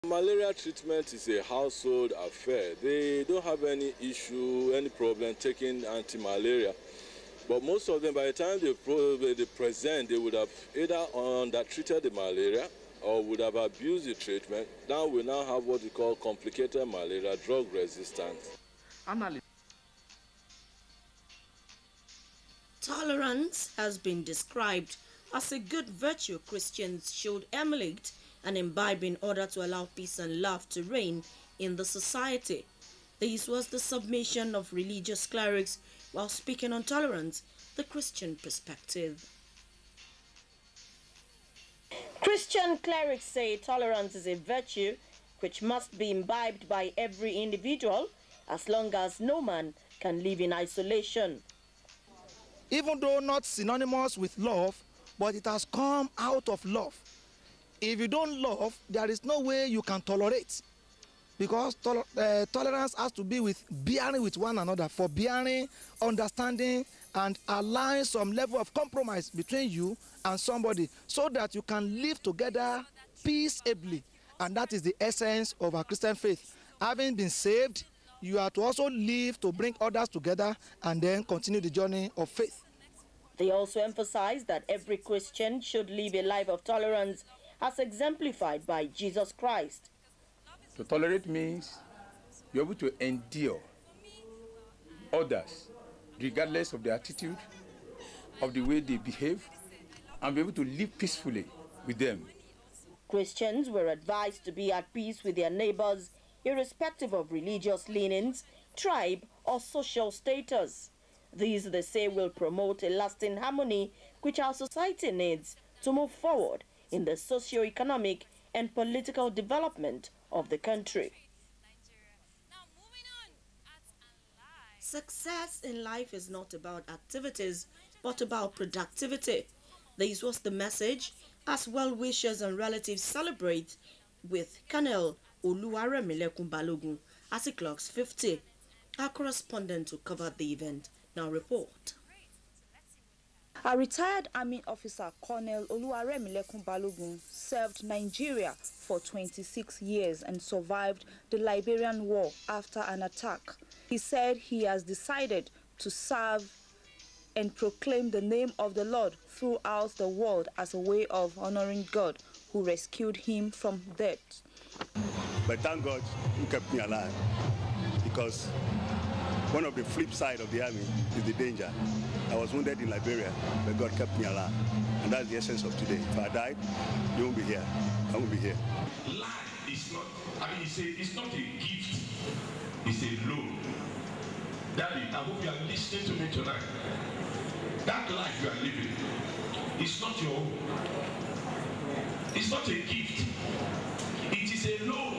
Malaria treatment is a household affair. They don't have any issue, any problem taking anti-malaria. But most of them, by the time they present, they would have either undertreated the malaria or would have abused the treatment. Now we have what we call complicated malaria, drug resistance. Tolerance has been described as a good virtue Christians should emulate and imbibe in order to allow peace and love to reign in the society. This was the submission of religious clerics while speaking on tolerance, the Christian perspective. Christian clerics say tolerance is a virtue which must be imbibed by every individual as long as no man can live in isolation. Even though not synonymous with love, but it has come out of love. If you don't love, there is no way you can tolerate. Because tolerance has to be with bearing with one another, forbearing, understanding, and allowing some level of compromise between you and somebody so that you can live together peaceably. And that is the essence of our Christian faith. Having been saved, you are to also live to bring others together and then continue the journey of faith. They also emphasize that every Christian should live a life of tolerance as exemplified by Jesus Christ. To tolerate means you're able to endure others regardless of their attitude, of the way they behave, and be able to live peacefully with them. Christians were advised to be at peace with their neighbors, irrespective of religious leanings, tribe, or social status. These, they say, will promote a lasting harmony which our society needs to move forward in the socio-economic and political development of the country. Success in life is not about activities, but about productivity. This was the message as well-wishers and relatives celebrate with Colonel Oluremi Balogun as he clocks 50. Our correspondent who covered the event now report. A retired army officer, Colonel Oluremi Balogun, served Nigeria for 26 years and survived the Liberian War after an attack. He said he has decided to serve and proclaim the name of the Lord throughout the world as a way of honoring God who rescued him from death. But thank God who kept me alive, because one of the flip side of the army is the danger. I was wounded in Liberia, but God kept me alive. And that's the essence of today. If I died, you won't be here. I won't be here. Life is not, it's not a gift, it's a loan. Daddy, I hope you are listening to me tonight. That life you are living, it's not your own. It's not a gift. It is a loan.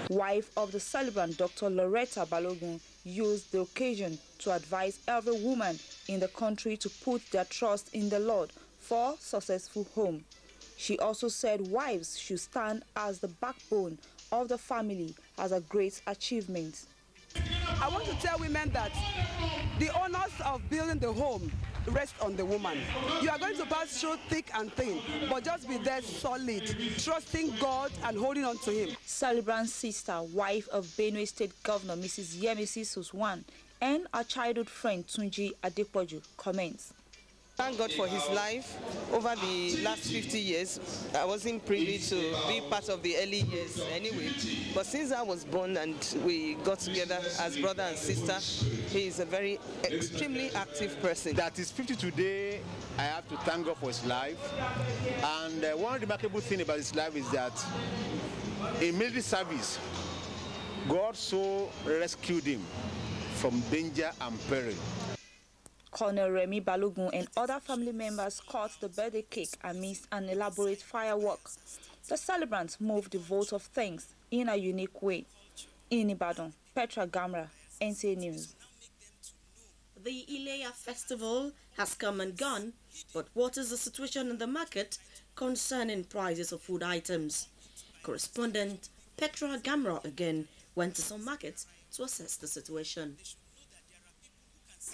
Wife of the celebrant, Dr. Loretta Balogun, used the occasion to advise every woman in the country to put their trust in the Lord for successful home. She also said wives should stand as the backbone of the family as a great achievement. I want to tell women that the honors of building the home rest on the woman. You are going to pass through thick and thin, but just be there solid, trusting God and holding on to Him. Celebrant's sister, wife of Benue State Governor Mrs. Yemisi Suswan, and our childhood friend Tunji Adepoju comments. Thank God for his life. Over the last 50 years, I wasn't privy to be part of the early years anyway. But since I was born and we got together as brother and sister, he is a very extremely active person. That is 50 today. I have to thank God for his life. And one remarkable thing about his life is that in military service, God so rescued him from danger and peril. Colonel Remi Balogun and other family members cut the birthday cake amidst an elaborate firework. The celebrants moved the vote of thanks in a unique way. In Ibadan, Petra Gamra, NTA News. The Ileya festival has come and gone, but what is the situation in the market concerning prices of food items? Correspondent Petra Gamra again went to some markets to assess the situation.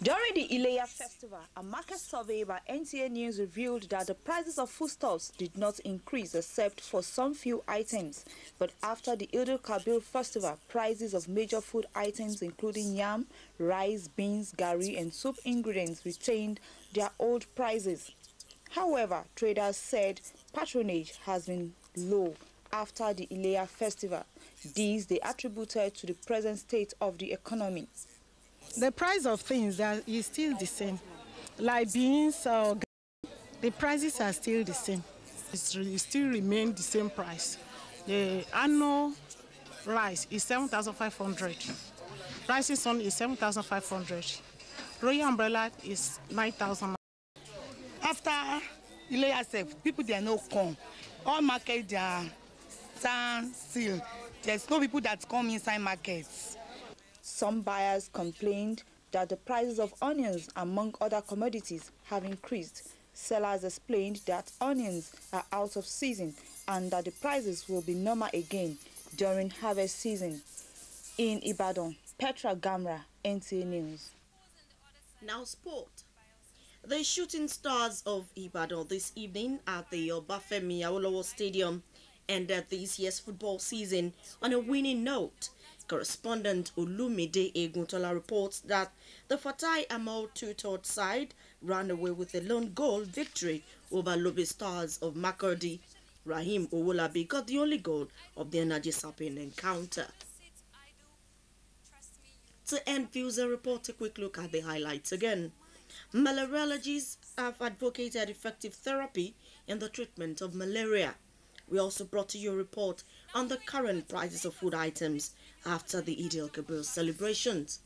During the Ileya festival, a market survey by NTA News revealed that the prices of foodstuffs did not increase except for some few items. But after the Eid-el-Kabir festival, prices of major food items including yam, rice, beans, gari and soup ingredients retained their old prices. However, traders said patronage has been low after the Ileya festival. These they attributed to the present state of the economy. The price of things is still the same. Like beans or the prices are still the same. It still remain the same price. The annual rice is 7,500. Rising sun is 7,500. Royal umbrella is 9,000. After Ileya, people they no come. All market they are stand still. There's no people that come inside markets. Some buyers complained that the prices of onions, among other commodities, have increased. Sellers explained that onions are out of season and that the prices will be normal again during harvest season. In Ibadan, Petra Gamra, NTA News. Now sport. The Shooting Stars of Ibadan this evening at the Obafemi Awolowo Stadium ended this year's football season on a winning note. Correspondent Olumide Eguntola reports that the Fatai Amal two-third side ran away with a lone goal victory over Lobe Stars of Makurdi. Rahim Owolabi got the only goal of the energy-sapping encounter. To end views and report, a quick look at the highlights again. Malariologists have advocated effective therapy in the treatment of malaria. We also brought to you a report on the current prices of food items after the Eid-el-Kabir celebrations.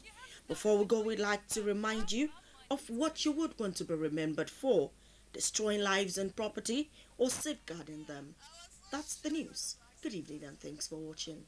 Before we go, we'd like to remind you of what you would want to be remembered for: destroying lives and property or safeguarding them. That's the news. Good evening and thanks for watching.